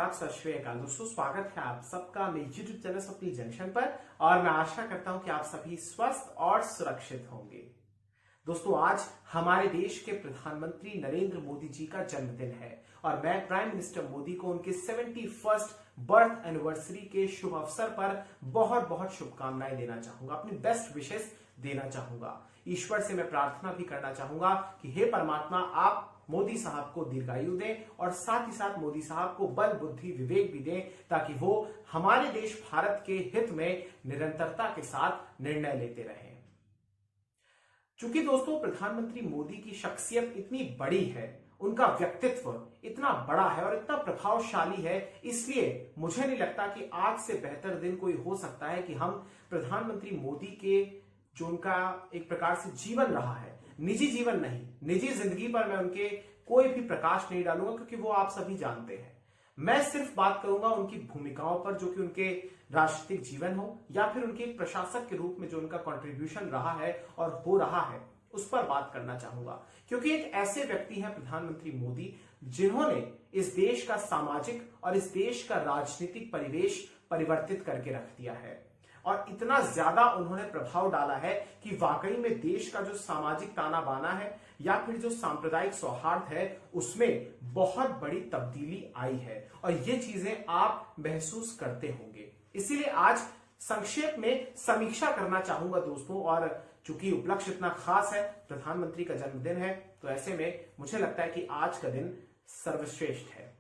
आदाब, सत श्री अकाल दोस्तों। स्वागत है आप सबका मेरे YouTube चैनल सपनी जंक्शन पर और मैं आशा करता हूं कि आप सभी स्वस्थ और सुरक्षित होंगे। दोस्तों, आज हमारे देश के प्रधानमंत्री नरेंद्र मोदी जी का जन्मदिन है और मैं प्राइम मिनिस्टर मोदी को उनके 71st बर्थ एनिवर्सरी के शुभ अवसर पर बहुत बहुत शुभकामनाएं देना चाहूंगा, अपनी बेस्ट विशेस देना चाहूंगा। ईश्वर से मैं प्रार्थना भी करना चाहूंगा कि हे परमात्मा, आप मोदी साहब को दीर्घायु दें और साथ ही साथ मोदी साहब को बल, बुद्धि, विवेक भी दें ताकि वो हमारे देश भारत के हित में निरंतरता के साथ निर्णय लेते रहें। चूंकि दोस्तों प्रधानमंत्री मोदी की शख्सियत इतनी बड़ी है, उनका व्यक्तित्व इतना बड़ा है और इतना प्रभावशाली है, इसलिए मुझे नहीं लगता कि आज से बेहतर दिन कोई हो सकता है कि हम प्रधानमंत्री मोदी के जो उनका एक प्रकार से जीवन रहा है, निजी जीवन नहीं, निजी जिंदगी पर मैं उनके कोई भी प्रकाश नहीं डालूंगा क्योंकि वो आप सभी जानते हैं। मैं सिर्फ बात करूंगा उनकी भूमिकाओं पर, जो कि उनके राजनीतिक जीवन हो या फिर उनके एक प्रशासक के रूप में जो उनका कंट्रीब्यूशन रहा है और हो रहा है, उस पर बात करना चाहूंगा। क्योंकि एक ऐसे व्यक्ति हैं प्रधानमंत्री मोदी जिन्होंने इस देश का सामाजिक और इस देश का राजनीतिक परिवेश परिवर्तित करके रख दिया है और इतना ज्यादा उन्होंने प्रभाव डाला है कि वाकई में देश का जो सामाजिक ताना बाना है या फिर जो सांप्रदायिक सौहार्द है, उसमें बहुत बड़ी तब्दीली आई है और ये चीजें आप महसूस करते होंगे। इसीलिए आज संक्षेप में समीक्षा करना चाहूंगा दोस्तों, और चूंकि उपलक्ष्य इतना खास है, प्रधानमंत्री का जन्मदिन है, तो ऐसे में मुझे लगता है कि आज का दिन सर्वश्रेष्ठ है।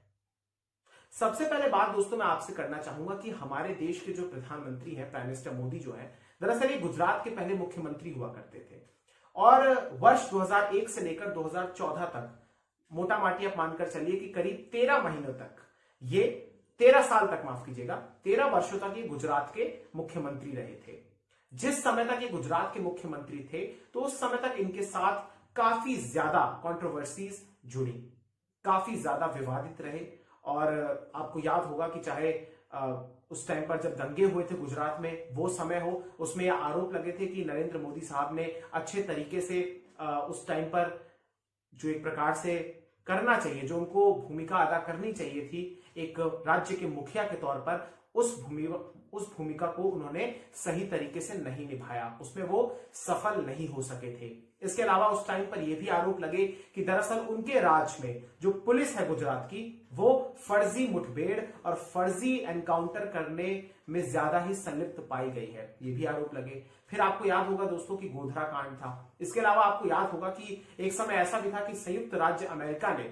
सबसे पहले बात दोस्तों मैं आपसे करना चाहूंगा कि हमारे देश के जो प्रधानमंत्री हैं, प्राइम मिनिस्टर मोदी जो है, दरअसल ये गुजरात के पहले मुख्यमंत्री हुआ करते थे और वर्ष 2001 से लेकर 2014 तक, मोटा माटी आप मानकर चलिए कि करीब 13 महीनों तक, ये 13 साल तक, माफ कीजिएगा, 13 वर्षों तक ये गुजरात के मुख्यमंत्री रहे थे। जिस समय तक ये गुजरात के मुख्यमंत्री थे, तो उस समय तक इनके साथ काफी ज्यादा कंट्रोवर्सीज जुड़ी, काफी ज्यादा विवादित रहे। और आपको याद होगा कि चाहे उस टाइम पर जब दंगे हुए थे गुजरात में, वो समय हो, उसमें यह आरोप लगे थे कि नरेंद्र मोदी साहब ने अच्छे तरीके से उस टाइम पर जो एक प्रकार से करना चाहिए, जो उनको भूमिका अदा करनी चाहिए थी एक राज्य के मुखिया के तौर पर, उस भूमिका को उन्होंने सही तरीके से नहीं निभाया, उसमें वो सफल नहीं हो सके थे। इसके अलावा उस टाइम पर यह भी आरोप लगे कि दरअसल उनके राज में जो पुलिस है गुजरात की, वो फर्जी मुठभेड़ और फर्जी एनकाउंटर करने में ज्यादा ही संलिप्त पाई गई है, ये भी आरोप लगे। फिर आपको याद होगा दोस्तों कि गोधरा कांड था। इसके अलावा आपको याद होगा कि एक समय ऐसा भी था कि संयुक्त राज्य अमेरिका ने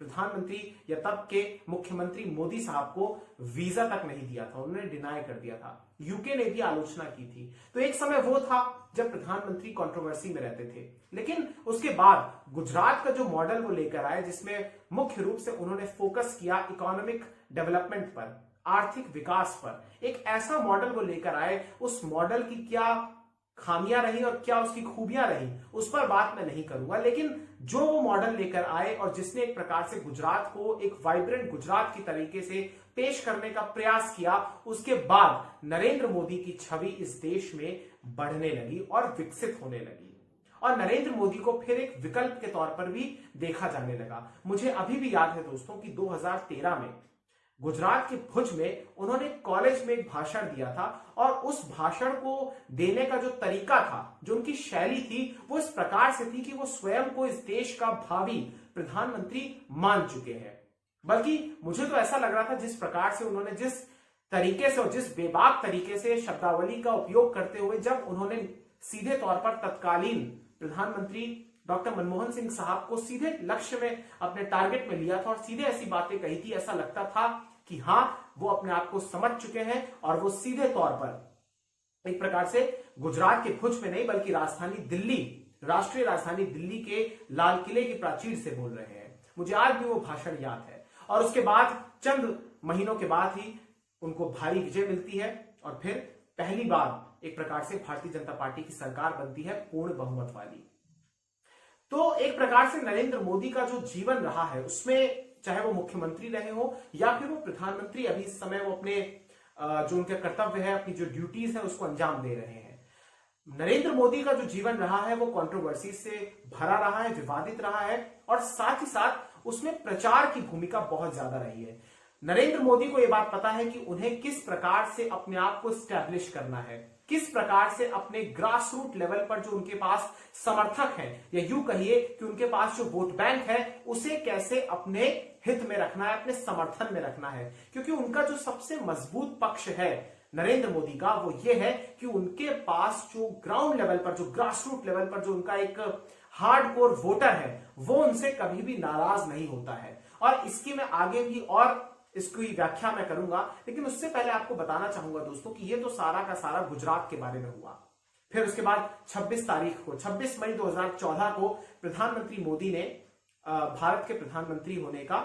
प्रधानमंत्री या तब के मुख्यमंत्री मोदी साहब को वीजा तक नहीं दिया था, उन्होंने डिनाई कर दिया था। यूके ने भी आलोचना की थी। तो एक समय वो था जब प्रधानमंत्री कंट्रोवर्सी में रहते थे, लेकिन उसके बाद गुजरात का जो मॉडल वो लेकर आए, जिसमें मुख्य रूप से उन्होंने फोकस किया इकोनॉमिक डेवलपमेंट पर, आर्थिक विकास पर, एक ऐसा मॉडल वो लेकर आए। उस मॉडल की क्या खामियां रही और क्या उसकी खूबियां रही, उस पर बात मैं नहीं करूंगा, लेकिन जो वो मॉडल लेकर आए और जिसने एक प्रकार से गुजरात को एक वाइब्रेंट गुजरात की तरीके से पेश करने का प्रयास किया, उसके बाद नरेंद्र मोदी की छवि इस देश में बढ़ने लगी और विकसित होने लगी और नरेंद्र मोदी को फिर एक विकल्प के तौर पर भी देखा जाने लगा। मुझे अभी भी याद है दोस्तों कि 2013 में गुजरात के भुज में उन्होंने कॉलेज में एक भाषण दिया था और उस भाषण को देने का जो तरीका था, जो उनकी शैली थी, वो इस प्रकार से थी कि वो स्वयं को इस देश का भावी प्रधानमंत्री मान चुके हैं। बल्कि मुझे तो ऐसा लग रहा था जिस प्रकार से उन्होंने, जिस तरीके से और जिस बेबाक तरीके से शब्दावली का उपयोग करते हुए जब उन्होंने सीधे तौर पर तत्कालीन प्रधानमंत्री डॉक्टर मनमोहन सिंह साहब को सीधे लक्ष्य में, अपने टारगेट में लिया था और सीधे ऐसी बातें कही थी, ऐसा लगता था कि हाँ, वो अपने आप को समझ चुके हैं और वो सीधे तौर पर एक प्रकार से गुजरात के भुज में नहीं बल्कि राजधानी दिल्ली, राष्ट्रीय राजधानी दिल्ली के लाल किले की प्राचीर से बोल रहे हैं। मुझे आज भी वो भाषण याद है। और उसके बाद चंद महीनों के बाद ही उनको भारी विजय मिलती है और फिर पहली बार एक प्रकार से भारतीय जनता पार्टी की सरकार बनती है, पूर्ण बहुमत वाली। तो एक प्रकार से नरेंद्र मोदी का जो जीवन रहा है, उसमें चाहे वो मुख्यमंत्री रहे हो या फिर वो प्रधानमंत्री, अभी इस समय वो अपने जो उनके कर्तव्य है, अपनी जो ड्यूटीज है, उसको अंजाम दे रहे हैं। नरेंद्र मोदी का जो जीवन रहा है वो कंट्रोवर्सी से भरा रहा है, विवादित रहा है और साथ ही साथ उसमें प्रचार की भूमिका बहुत ज्यादा रही है। नरेंद्र मोदी को यह बात पता है कि उन्हें किस प्रकार से अपने आप को स्टैब्लिश करना है, किस प्रकार से अपने ग्रास रूट लेवल पर जो उनके पास समर्थक हैं, या यूं कहिए कि उनके पास जो वोट बैंक है, उसे कैसे अपने हित में रखना है, अपने समर्थन में रखना है। क्योंकि उनका जो सबसे मजबूत पक्ष है नरेंद्र मोदी का, वो ये है कि उनके पास जो ग्राउंड लेवल पर, जो ग्रास रूट लेवल पर जो उनका एक हार्डकोर वोटर है, वो उनसे कभी भी नाराज नहीं होता है। और इसकी मैं आगे भी और इसकी व्याख्या मैं करूंगा, लेकिन उससे पहले आपको बताना चाहूंगा दोस्तों कि ये तो सारा का सारा गुजरात के बारे में हुआ। फिर उसके बाद 26 मई 2014 को प्रधानमंत्री मोदी ने भारत के प्रधानमंत्री होने का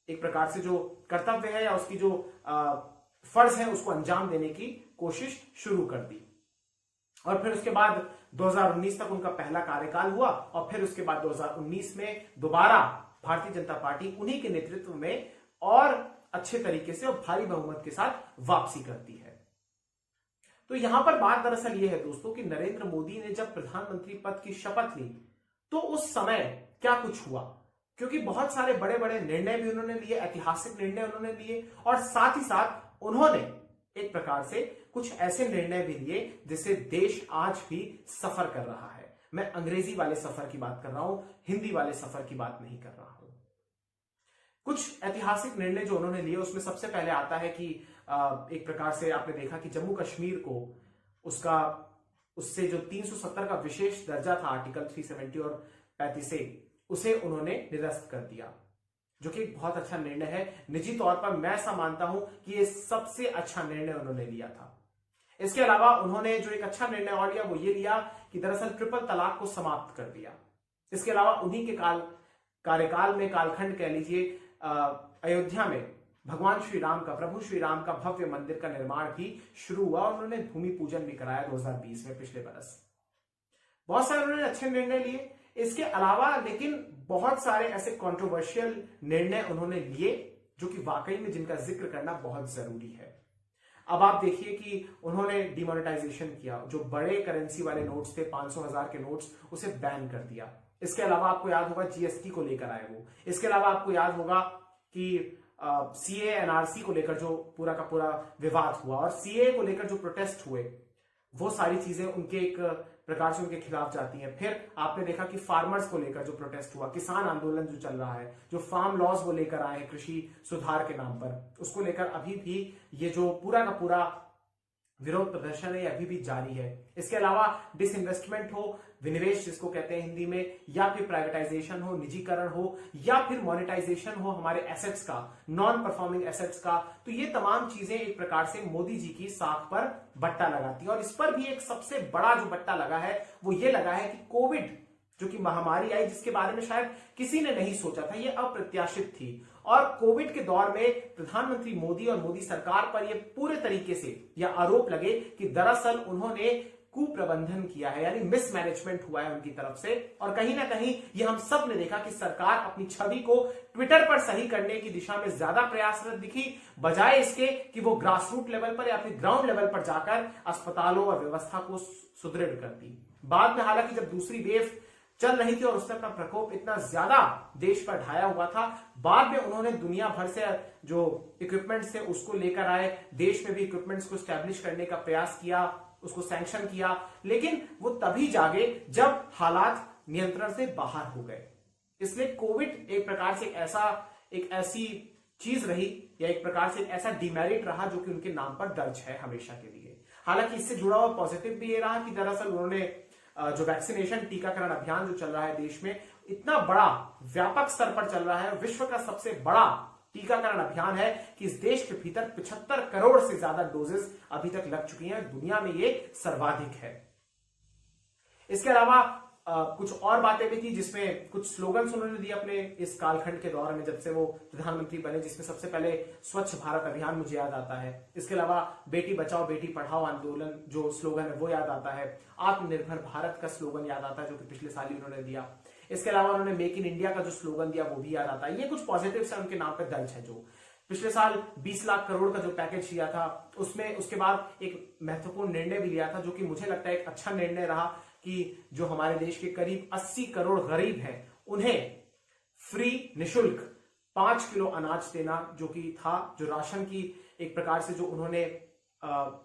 एक प्रकार से जो कर्तव्य है या उसकी जो फर्ज है उसको अंजाम देने की कोशिश शुरू कर दी। और फिर उसके बाद 2019 तक उनका पहला कार्यकाल हुआ, और फिर उसके बाद 2019 में दोबारा भारतीय जनता पार्टी उन्हीं के नेतृत्व में और अच्छे तरीके से और भारी बहुमत के साथ वापसी करती है। तो यहां पर बात दरअसल यह है दोस्तों कि नरेंद्र मोदी ने जब प्रधानमंत्री पद की शपथ ली तो उस समय क्या कुछ हुआ, क्योंकि बहुत सारे बड़े बड़े निर्णय भी उन्होंने लिए, ऐतिहासिक निर्णय उन्होंने लिए, और साथ ही साथ उन्होंने एक प्रकार से कुछ ऐसे निर्णय भी लिए जिससे देश आज भी सफर कर रहा है। मैं अंग्रेजी वाले सफर की बात कर रहा हूं, हिंदी वाले सफर की बात नहीं कर रहा हूं। कुछ ऐतिहासिक निर्णय जो उन्होंने लिए उसमें सबसे पहले आता है कि एक प्रकार से आपने देखा कि जम्मू कश्मीर को उससे जो 370 का विशेष दर्जा था आर्टिकल 370 और 35 से, उसे उन्होंने निरस्त कर दिया, जो कि एक बहुत अच्छा निर्णय है। निजी तौर पर मैं ऐसा मानता हूं कि ये सबसे अच्छा निर्णय उन्होंने लिया था। इसके अलावा उन्होंने जो एक अच्छा निर्णय और लिया वो ये लिया कि दरअसल ट्रिपल तलाक को समाप्त कर दिया। इसके अलावा उन्हीं के कार्यकाल में, कालखंड कह लीजिए, अयोध्या में भगवान श्री राम का, प्रभु श्री राम का भव्य मंदिर का निर्माण भी शुरू हुआ, और उन्होंने भूमि पूजन भी कराया 2020 में, पिछले बरस। बहुत सारे उन्होंने अच्छे निर्णय लिए। इसके अलावा लेकिन बहुत सारे ऐसे कंट्रोवर्शियल निर्णय उन्होंने लिए जो कि वाकई में जिनका जिक्र करना बहुत जरूरी है। अब आप देखिए कि उन्होंने डिमोनेटाइजेशन किया, जो बड़े करेंसी वाले नोट्स थे, 500,000 के नोट्स, उसे बैन कर दिया। इसके अलावा आपको याद होगा जीएसटी को लेकर आए वो। इसके अलावा आपको याद होगा कि सीए एनआरसी को लेकर जो पूरा का पूरा विवाद हुआ, और सीए को लेकर जो प्रोटेस्ट हुए, वो सारी चीजें उनके एक प्रकार से उनके खिलाफ जाती हैं। फिर आपने देखा कि फार्मर्स को लेकर जो प्रोटेस्ट हुआ, किसान आंदोलन जो चल रहा है, जो फार्म लॉज वो लेकर आए हैं कृषि सुधार के नाम पर, उसको लेकर अभी भी ये जो पूरा का पूरा विरोध प्रदर्शन है अभी भी जारी है। इसके अलावा डिसइन्वेस्टमेंट हो, विनिवेश जिसको कहते हैं हिंदी में, या फिर प्राइवेटाइजेशन हो, निजीकरण हो, या फिर मोनेटाइजेशन हो हमारे एसेट्स का, नॉन परफॉर्मिंग एसेट्स का, तो ये तमाम चीजें एक प्रकार से मोदी जी की साख पर बट्टा लगाती है। और इस पर भी एक सबसे बड़ा जो बट्टा लगा है वो ये लगा है कि कोविड जो कि महामारी आई, जिसके बारे में शायद किसी ने नहीं सोचा था, ये अप्रत्याशित थी, और कोविड के दौर में प्रधानमंत्री मोदी और मोदी सरकार पर यह पूरे तरीके से यह आरोप लगे कि दरअसल उन्होंने कुप्रबंधन किया है, यानी मिसमैनेजमेंट हुआ है उनकी तरफ से। और कहीं ना कहीं ये हम सब ने देखा कि सरकार अपनी छवि को ट्विटर पर सही करने की दिशा में ज्यादा प्रयासरत दिखी, बजाय इसके कि वो ग्रास रूट लेवल पर या फिर ग्राउंड लेवल पर जाकर अस्पतालों और व्यवस्था को सुदृढ़ करती। बाद में हालांकि जब दूसरी वेव चल रही थी और उससे अपना प्रकोप इतना ज्यादा देश पर ढाया हुआ था, बाद में उन्होंने दुनिया भर से जो इक्विपमेंट्स थे उसको लेकर आए, देश में भी इक्विपमेंट्स को स्टैब्लिश करने का प्रयास किया, उसको सैंक्शन किया, लेकिन वो तभी जागे जब हालात नियंत्रण से बाहर हो गए। इसलिए कोविड एक प्रकार से एक ऐसी चीज रही, या एक प्रकार से एक ऐसा डिमेरिट रहा जो कि उनके नाम पर दर्ज है हमेशा के लिए। हालांकि इससे जुड़ा हुआ पॉजिटिव भी ये रहा कि दरअसल उन्होंने जो वैक्सीनेशन टीकाकरण अभियान जो चल रहा है देश में, इतना बड़ा व्यापक स्तर पर चल रहा है, विश्व का सबसे बड़ा टीकाकरण अभियान है कि इस देश के भीतर 75 करोड़ से ज्यादा डोजेस अभी तक लग चुकी हैं, दुनिया में ये सर्वाधिक है। इसके अलावा कुछ और बातें भी थी, जिसमें कुछ स्लोगन्स उन्होंने दिए अपने इस कालखंड के दौर में जब से वो प्रधानमंत्री बने, जिसमें सबसे पहले स्वच्छ भारत अभियान मुझे याद आता है। इसके अलावा बेटी बचाओ बेटी पढ़ाओ आंदोलन जो स्लोगन है वो याद आता है। आत्मनिर्भर भारत का स्लोगन याद आता है जो कि पिछले साल ही उन्होंने दिया। इसके अलावा उन्होंने मेक इन इंडिया का जो स्लोगन दिया वो भी याद आता है। ये कुछ पॉजिटिव है उनके नाम पर दर्ज है। जो पिछले साल 20 लाख करोड़ का जो पैकेज दिया था, उसमें उसके बाद एक महत्वपूर्ण निर्णय भी लिया था जो कि मुझे लगता है एक अच्छा निर्णय रहा कि जो हमारे देश के करीब 80 करोड़ गरीब हैं उन्हें फ्री निशुल्क 5 किलो अनाज देना जो कि था, जो राशन की एक प्रकार से जो उन्होंने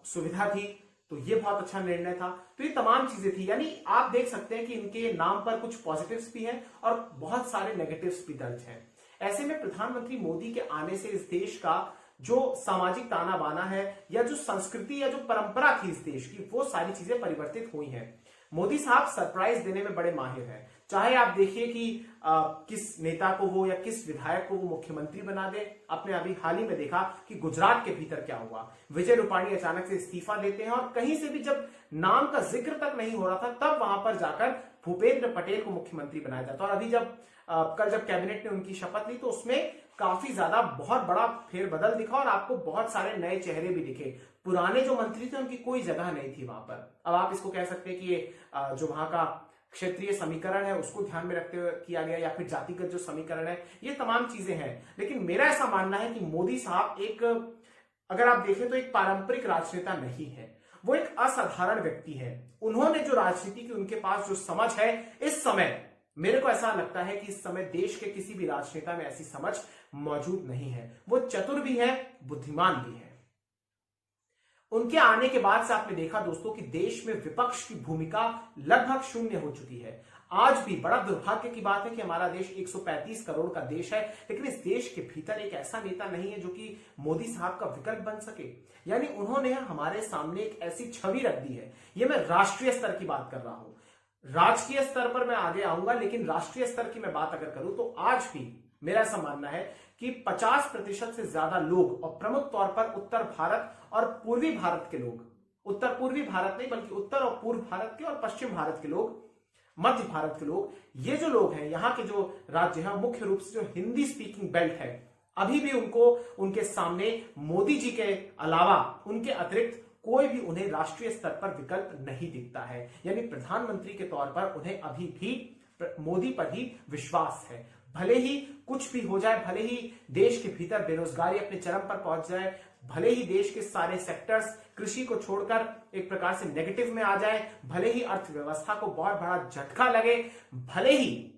सुविधा थी, तो ये बहुत अच्छा निर्णय था। तो ये तमाम चीजें थी, यानी आप देख सकते हैं कि इनके नाम पर कुछ पॉजिटिव्स भी हैं और बहुत सारे नेगेटिव्स भी दर्ज हैं। ऐसे में प्रधानमंत्री मोदी के आने से इस देश का जो सामाजिक ताना बाना है या जो संस्कृति या जो परंपरा थी इस देश की, वो सारी चीजें परिवर्तित हुई हैं। मोदी साहब सरप्राइज देने में बड़े माहिर हैं। चाहे आप देखिए कि किस नेता को वो या किस विधायक को वो मुख्यमंत्री बना दे। आपने अभी हाल ही में देखा कि गुजरात के भीतर क्या हुआ, विजय रूपाणी अचानक से इस्तीफा देते हैं और कहीं से भी जब नाम का जिक्र तक नहीं हो रहा था तब वहां पर जाकर भूपेंद्र पटेल को मुख्यमंत्री बनाया जाता। और अभी जब कल जब कैबिनेट ने उनकी शपथ ली तो उसमें काफी ज्यादा बहुत बड़ा फेरबदल दिखा और आपको बहुत सारे नए चेहरे भी दिखे। पुराने जो मंत्री थे उनकी कोई जगह नहीं थी वहां पर। अब आप इसको कह सकते हैं कि ये जो वहां का क्षेत्रीय समीकरण है उसको ध्यान में रखते हुए किया गया या फिर जातिगत जो समीकरण है, ये तमाम चीजें हैं। लेकिन मेरा ऐसा मानना है कि मोदी साहब एक, अगर आप देखें तो एक पारंपरिक राजनेता नहीं है, वो एक असाधारण व्यक्ति है। उन्होंने जो राजनीति की उनके पास जो समझ है इस समय, मेरे को ऐसा लगता है कि इस समय देश के किसी भी राजनेता में ऐसी समझ मौजूद नहीं है। वो चतुर भी है, बुद्धिमान भी है। उनके आने के बाद से आपने देखा दोस्तों कि देश में विपक्ष की भूमिका लगभग शून्य हो चुकी है। आज भी बड़ा दुर्भाग्य की बात है कि हमारा देश 135 करोड़ का देश है, लेकिन इस देश के भीतर एक ऐसा नेता नहीं है जो कि मोदी साहब का विकल्प बन सके। यानी उन्होंने हमारे सामने एक ऐसी छवि रख दी है। ये मैं राष्ट्रीय स्तर की बात कर रहा हूं, राजकीय स्तर पर मैं आगे आऊंगा, लेकिन राष्ट्रीय स्तर की मैं बात अगर करूं तो आज भी मेरा ऐसा मानना है कि 50% से ज्यादा लोग, और प्रमुख तौर पर उत्तर भारत और पूर्वी भारत के लोग, उत्तर पूर्वी भारत नहीं बल्कि उत्तर और पूर्व भारत के और पश्चिम भारत के लोग, मध्य भारत के लोग, ये जो लोग हैं, यहाँ के जो राज्य हैं, मुख्य रूप से जो हिंदी स्पीकिंग बेल्ट है, अभी भी उनको उनके सामने मोदी जी के अलावा, उनके अतिरिक्त कोई भी उन्हें राष्ट्रीय स्तर पर विकल्प नहीं दिखता है। यानी प्रधानमंत्री के तौर पर उन्हें अभी भी मोदी पर ही विश्वास है। भले ही कुछ भी हो जाए, भले ही देश के भीतर बेरोजगारी अपने चरम पर पहुंच जाए, भले ही देश के सारे सेक्टर्स कृषि को छोड़कर एक प्रकार से नेगेटिव में आ जाए, भले ही अर्थव्यवस्था को बहुत बड़ा झटका लगे, भले ही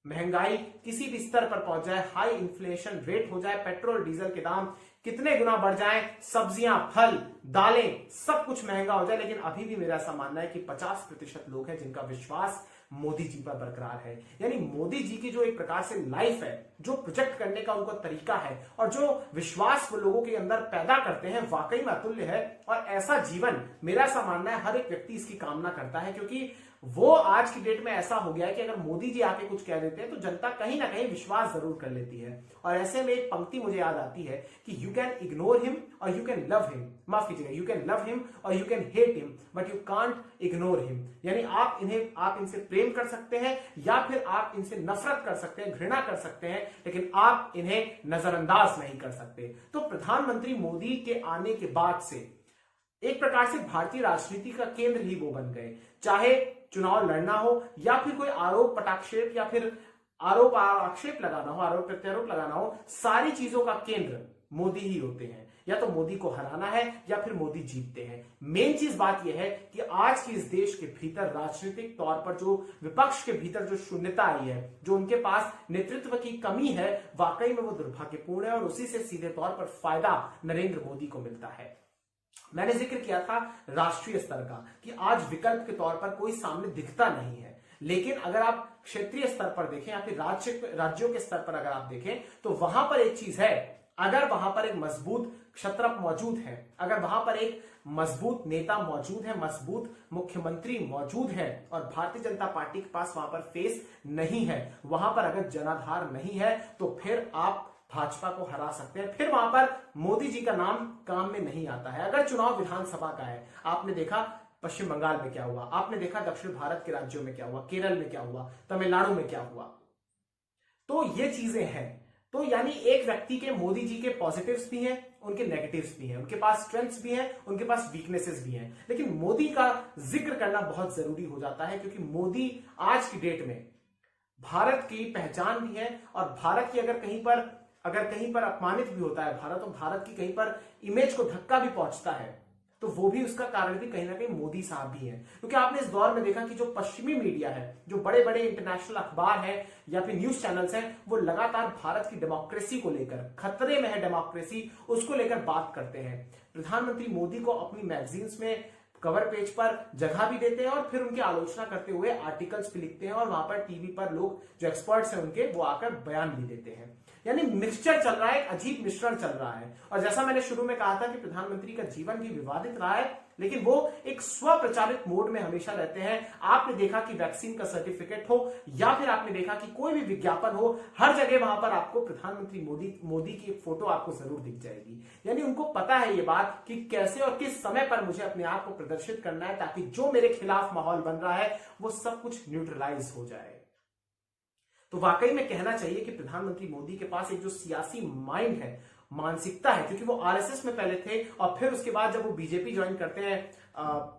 महंगाई किसी भी स्तर पर पहुंच जाए, हाई इन्फ्लेशन रेट हो जाए, पेट्रोल डीजल के दाम कितने गुना बढ़ जाएं, सब्जियां, फल, दालें सब कुछ महंगा हो जाए, लेकिन अभी भी मेरा ऐसा मानना है कि 50% लोग हैं जिनका विश्वास मोदी जी पर बरकरार है। यानी मोदी जी की जो एक प्रकार से लाइफ है, जो प्रोजेक्ट करने का उनका तरीका है और जो विश्वास वो लोगों के अंदर पैदा करते हैं, वाकई में अतुल्य है। और ऐसा जीवन मेरा ऐसा मानना है हर एक व्यक्ति इसकी कामना करता है, क्योंकि वो आज की डेट में ऐसा हो गया है कि अगर मोदी जी आके कुछ कह देते हैं तो जनता कहीं ना कहीं विश्वास जरूर कर लेती है। और ऐसे में एक पंक्ति मुझे याद आती है कि यू कैन इग्नोर हिम और यू कैन लव हिम, माफ कीजिएगा, यू कैन लव हिम और you can hate him but you can't ignore him. यानी आप इनसे प्रेम कर सकते हैं या फिर आप इनसे नफरत कर सकते हैं, घृणा कर सकते हैं, लेकिन आप इन्हें नजरअंदाज नहीं कर सकते। तो प्रधानमंत्री मोदी के आने के बाद से एक प्रकार से भारतीय राजनीति का केंद्र ही वो बन गए। चाहे चुनाव लड़ना हो या फिर कोई आरोप पटाक्षेप या फिर आरोप आक्षेप लगाना हो, आरोप प्रत्यारोप लगाना हो, सारी चीजों का केंद्र मोदी ही होते हैं। या तो मोदी को हराना है या फिर मोदी जीतते हैं। मेन चीज बात यह है कि आज की इस देश के भीतर राजनीतिक तौर पर जो विपक्ष के भीतर जो शून्यता आई है, जो उनके पास नेतृत्व की कमी है, वाकई में वो दुर्भाग्यपूर्ण है और उसी से सीधे तौर पर फायदा नरेंद्र मोदी को मिलता है। मैंने जिक्र किया था राष्ट्रीय स्तर का कि आज विकल्प के तौर पर कोई सामने दिखता नहीं है, लेकिन अगर आप क्षेत्रीय स्तर पर देखें या फिर राज्यों के स्तर पर अगर आप देखें तो वहां पर एक चीज है, अगर वहां पर एक मजबूत क्षत्रप मौजूद है, अगर वहां पर एक मजबूत नेता मौजूद है, मजबूत मुख्यमंत्री मौजूद है और भारतीय जनता पार्टी के पास वहां पर फेस नहीं है, वहां पर अगर जनाधार नहीं है, तो फिर आप भाजपा को हरा सकते हैं। फिर वहां पर मोदी जी का नाम काम में नहीं आता है। अगर चुनाव विधानसभा का है, आपने देखा पश्चिम बंगाल में क्या हुआ, आपने देखा दक्षिण भारत के राज्यों में क्या हुआ, केरल में क्या हुआ, तमिलनाडु में क्या हुआ, तो ये चीजें हैं। तो यानी एक व्यक्ति के, मोदी जी के पॉजिटिव्स भी हैं, उनके नेगेटिव्स भी हैं, उनके पास स्ट्रेंथ्स भी हैं, उनके पास वीकनेसेस भी हैं, लेकिन मोदी का जिक्र करना बहुत जरूरी हो जाता है, क्योंकि मोदी आज की डेट में भारत की पहचान भी है और भारत की अगर कहीं पर अपमानित भी होता है भारत, और भारत की कहीं पर इमेज को धक्का भी पहुंचता है, तो वो भी उसका कारण भी कहीं ना कहीं मोदी साहब भी हैं। क्योंकि आपने इस दौर में देखा कि जो पश्चिमी मीडिया है, जो बड़े बड़े इंटरनेशनल अखबार हैं या फिर न्यूज चैनल्स हैं, वो लगातार भारत की डेमोक्रेसी को लेकर, खतरे में है डेमोक्रेसी, उसको लेकर बात करते हैं। प्रधानमंत्री मोदी को अपनी मैगजीन्स में कवर पेज पर जगह भी देते हैं और फिर उनकी आलोचना करते हुए आर्टिकल्स भी लिखते हैं, और वहां पर टीवी पर लोग जो एक्सपर्ट्स हैं उनके, वो आकर बयान भी देते हैं। यानी मिक्सचर चल रहा है, एक अजीब मिश्रण चल रहा है। और जैसा मैंने शुरू में कहा था कि प्रधानमंत्री का जीवन भी विवादित रहा है, लेकिन वो एक स्व प्रचारित मोड में हमेशा रहते हैं। आपने देखा कि वैक्सीन का सर्टिफिकेट हो या फिर आपने देखा कि कोई भी विज्ञापन हो, हर जगह वहां पर आपको प्रधानमंत्री मोदी की एक फोटो आपको जरूर दिख जाएगी। यानी उनको पता है ये बात कि कैसे और किस समय पर मुझे अपने आप को प्रदर्शित करना है, ताकि जो मेरे खिलाफ माहौल बन रहा है वो सब कुछ न्यूट्रलाइज हो जाए। तो वाकई में कहना चाहिए कि प्रधानमंत्री मोदी के पास एक जो सियासी माइंड है, मानसिकता है, क्योंकि वो आरएसएस में पहले थे और फिर उसके बाद जब वो बीजेपी ज्वाइन करते हैं,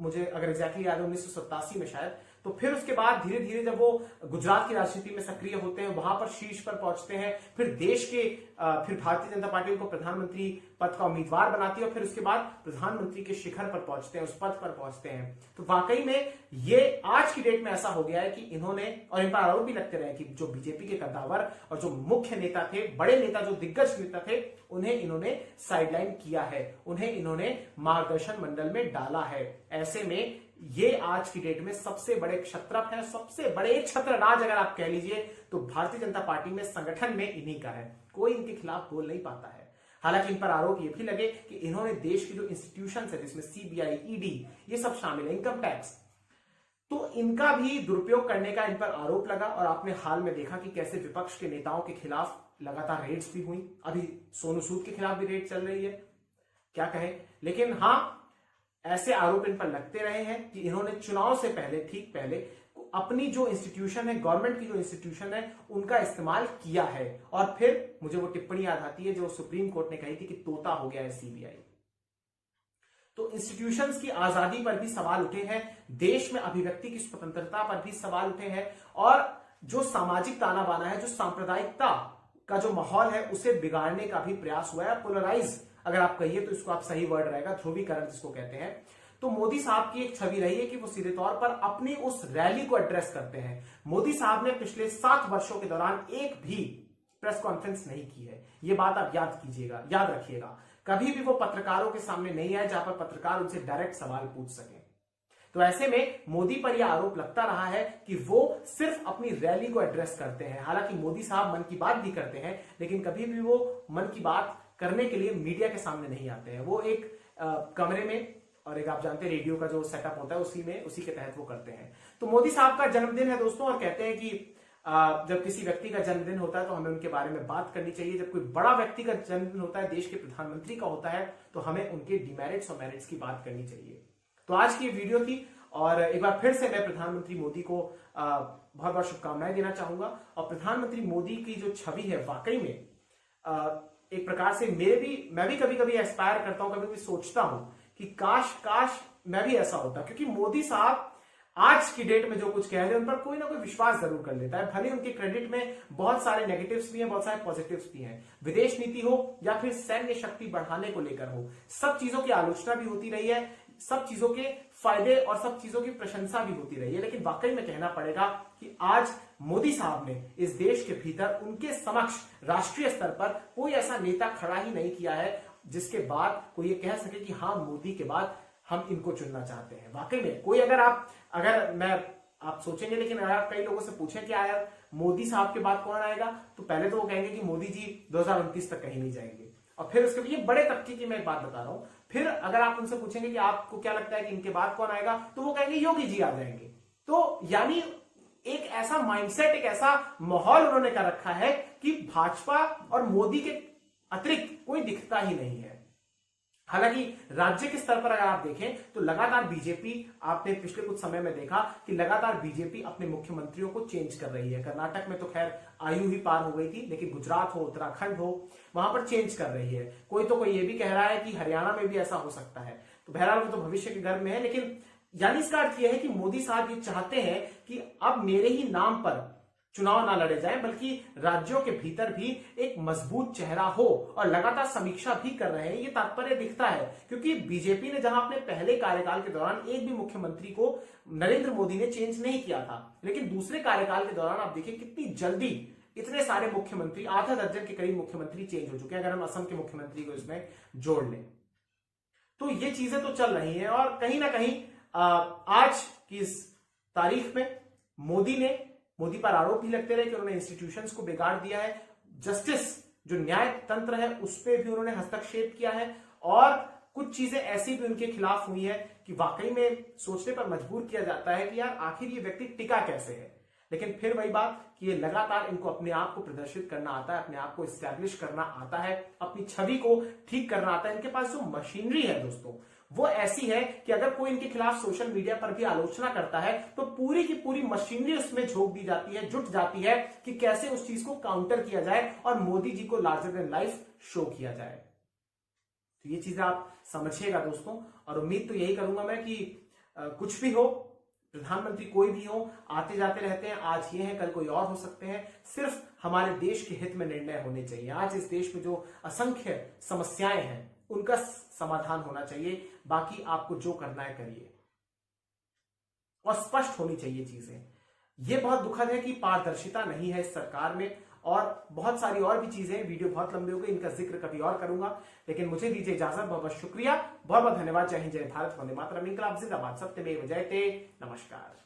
मुझे अगर एग्जैक्टली याद है 1987 में शायद, तो फिर उसके बाद धीरे धीरे जब वो गुजरात की राजनीति में सक्रिय होते हैं, वहां पर शीर्ष पर पहुंचते हैं, फिर देश के फिर भारतीय जनता पार्टी उनको प्रधानमंत्री पद का उम्मीदवार बनाती है और फिर उसके बाद प्रधानमंत्री के शिखर पर पहुंचते हैं, उस पद पर पहुंचते हैं। तो वाकई में ये आज की डेट में ऐसा हो गया है कि इन्होंने, और इन पर आरोप भी लगते रहे कि जो बीजेपी के कद्दावर और जो मुख्य नेता थे, बड़े नेता, जो दिग्गज नेता थे, उन्हें इन्होंने साइडलाइन किया है, उन्हें इन्होंने मार्गदर्शन मंडल में डाला है। ऐसे में ये आज की डेट में सबसे बड़े क्षत्रप हैं, सबसे बड़े छत्रराज अगर आप कह लीजिए, तो भारतीय जनता पार्टी में, संगठन में इन्हीं का है। कोई इनके खिलाफ बोल नहीं पाता है। हालांकि इन पर आरोप ये भी लगे कि इन्होंने देश की जो इंस्टीट्यूशन है, जिसमें सीबीआई, ईडी, ये सब शामिल है, इनकम टैक्स, तो इनका भी दुरुपयोग करने का इन पर आरोप लगा। और आपने हाल में देखा कि कैसे विपक्ष के नेताओं के खिलाफ लगातार रेड्स भी हुई। अभी सोनू सूद के खिलाफ भी रेड चल रही है, क्या कहें। लेकिन हाँ, ऐसे आरोप इन पर लगते रहे हैं कि इन्होंने चुनाव से पहले, ठीक पहले, अपनी जो इंस्टीट्यूशन है, गवर्नमेंट की जो इंस्टीट्यूशन है, उनका इस्तेमाल किया है। और फिर मुझे वो टिप्पणी याद आती है जो सुप्रीम कोर्ट ने कही थी कि तोता हो गया है सीबीआई। तो इंस्टीट्यूशंस की आजादी पर भी सवाल उठे हैं, देश में अभिव्यक्ति की स्वतंत्रता पर भी सवाल उठे हैं, और जो सामाजिक ताना बाना है, जो सांप्रदायिकता का जो माहौल है, उसे बिगाड़ने का भी प्रयास हुआ है। पोलराइज अगर आप कहिए तो इसको आप सही वर्ड रहेगा, ध्रुवीकरण जिसको कहते हैं। तो मोदी साहब की एक छवि रही है कि वो सीधे तौर पर अपनी उस रैली को एड्रेस करते हैं। मोदी साहब ने पिछले 7 वर्षों के दौरान एक भी प्रेस कॉन्फ्रेंस नहीं की है। ये बात आप याद कीजिएगा, याद रखिएगा। कभी भी वो पत्रकारों के सामने नहीं आए जहां पर पत्रकार उनसे डायरेक्ट सवाल पूछ सके। तो ऐसे में मोदी पर यह आरोप लगता रहा है कि वो सिर्फ अपनी रैली को एड्रेस करते हैं। हालांकि मोदी साहब मन की बात भी करते हैं, लेकिन कभी भी वो मन की बात करने के लिए मीडिया के सामने नहीं आते हैं। वो एक कमरे में, और एक आप जानते हैं रेडियो का जो सेटअप होता है, उसी के तहत वो करते हैं। तो मोदी साहब का जन्मदिन है दोस्तों, और कहते हैं कि जब किसी व्यक्ति का जन्मदिन होता है तो हमें उनके बारे में बात करनी चाहिए। जब कोई बड़ा व्यक्ति का जन्मदिन होता है, देश के प्रधानमंत्री का होता है, तो हमें उनके डिमेरिट्स और मेरिट्स की बात करनी चाहिए। तो आज की वीडियो थी, और एक बार फिर से मैं प्रधानमंत्री मोदी को बहुत बहुत शुभकामनाएं देना चाहूंगा। और प्रधानमंत्री मोदी की जो छवि है, वाकई में एक प्रकार से मैं भी कभी कभी एस्पायर करता हूं, कभी कभी सोचता हूं कि काश मैं भी ऐसा होता। क्योंकि मोदी साहब आज की डेट में जो कुछ कह रहे हैं, उन पर कोई ना कोई विश्वास जरूर कर लेता है। भले उनके क्रेडिट में बहुत सारे नेगेटिव्स भी हैं, बहुत सारे पॉजिटिव्स भी हैं। विदेश नीति हो या फिर सैन्य शक्ति बढ़ाने को लेकर हो, सब चीजों की आलोचना भी होती रही है, सब चीजों के फायदे और सब चीजों की प्रशंसा भी होती रही है। लेकिन वाकई में कहना पड़ेगा कि आज मोदी साहब ने इस देश के भीतर, उनके समक्ष राष्ट्रीय स्तर पर कोई ऐसा नेता खड़ा ही नहीं किया है जिसके बाद कोई ये कह सके कि हाँ, मोदी के बाद हम इनको चुनना चाहते हैं। वाकई में कोई आप सोचेंगे, लेकिन अगर आप कई लोगों से पूछें कि यार मोदी साहब के बाद कौन आएगा, तो पहले तो वो कहेंगे कि मोदी जी 2029 तक कहीं नहीं जाएंगे। और फिर उसके ये बड़े तबके की मैं एक बात बता रहा हूं, फिर अगर आप उनसे पूछेंगे कि आपको क्या लगता है कि इनके बाद कौन आएगा, तो वो कहेंगे योगी जी आ जाएंगे। तो यानी एक ऐसा माइंडसेट, एक ऐसा माहौल उन्होंने कर रखा है कि भाजपा और मोदी के अतिरिक्त कोई दिखता ही नहीं है। हालांकि राज्य के स्तर पर अगर आप देखें तो लगातार बीजेपी, आपने पिछले कुछ समय में देखा कि लगातार बीजेपी अपने मुख्यमंत्रियों को चेंज कर रही है। कर्नाटक में तो खैर आयु ही पार हो गई थी, लेकिन गुजरात हो, उत्तराखंड हो, वहां पर चेंज कर रही है। कोई ये भी कह रहा है कि हरियाणा में भी ऐसा हो सकता है। तो बहरहाल वो तो भविष्य के घर में है, लेकिन यानी इसका अर्थ यह है कि मोदी साहब ये चाहते हैं कि अब मेरे ही नाम पर चुनाव ना लड़े जाएं, बल्कि राज्यों के भीतर भी एक मजबूत चेहरा हो, और लगातार समीक्षा भी कर रहे हैं। ये तात्पर्य दिखता है क्योंकि बीजेपी ने जहां अपने पहले कार्यकाल के दौरान एक भी मुख्यमंत्री को नरेंद्र मोदी ने चेंज नहीं किया था, लेकिन दूसरे कार्यकाल के दौरान आप देखिए कितनी जल्दी इतने सारे मुख्यमंत्री, आधा दर्जन के करीब मुख्यमंत्री चेंज हो चुके हैं, अगर हम असम के मुख्यमंत्री को इसमें जोड़ लें। तो ये चीजें तो चल रही हैं, और कहीं ना कहीं आज की इस तारीख में मोदी पर आरोप भी लगते रहे कि उन्होंने इंस्टीट्यूशंस को बिगाड़ दिया है, जस्टिस जो न्याय तंत्र है उस पर भी उन्होंने हस्तक्षेप किया है, और कुछ चीजें ऐसी भी उनके खिलाफ हुई है कि वाकई में सोचने पर मजबूर किया जाता है कि यार आखिर ये व्यक्ति टिका कैसे है। लेकिन फिर वही बात कि ये लगातार इनको अपने आप को प्रदर्शित करना आता है, अपने आप को एस्टैब्लिश करना आता है, अपनी छवि को ठीक करना आता है। इनके पास जो मशीनरी है दोस्तों वो ऐसी है कि अगर कोई इनके खिलाफ सोशल मीडिया पर भी आलोचना करता है तो पूरी की पूरी मशीनरी उसमें झोंक दी जाती है, जुट जाती है कि कैसे उस चीज को काउंटर किया जाए और मोदी जी को लार्जर देन लाइफ शो किया जाए। तो ये चीजें आप समझिएगा दोस्तों, और उम्मीद तो यही करूंगा मैं कि कुछ भी हो, प्रधानमंत्री कोई भी हो, आते जाते रहते हैं, आज ये है कल कोई और हो सकते हैं, सिर्फ हमारे देश के हित में निर्णय होने चाहिए। आज इस देश में जो असंख्य समस्याएं हैं उनका समाधान होना चाहिए, बाकी आपको जो करना है करिए, और स्पष्ट होनी चाहिए चीजें। ये बहुत दुखद है कि पारदर्शिता नहीं है इस सरकार में, और बहुत सारी और भी चीजें, वीडियो बहुत लंबे हो गए, इनका जिक्र कभी और करूंगा, लेकिन मुझे दीजिए इजाजत। बहुत बहुत शुक्रिया, बहुत बहुत धन्यवाद। जय हिंद, जय भारत, वंदे मातरम, इंकलाब जिंदाबाद, सत्यमेव जयते। नमस्कार।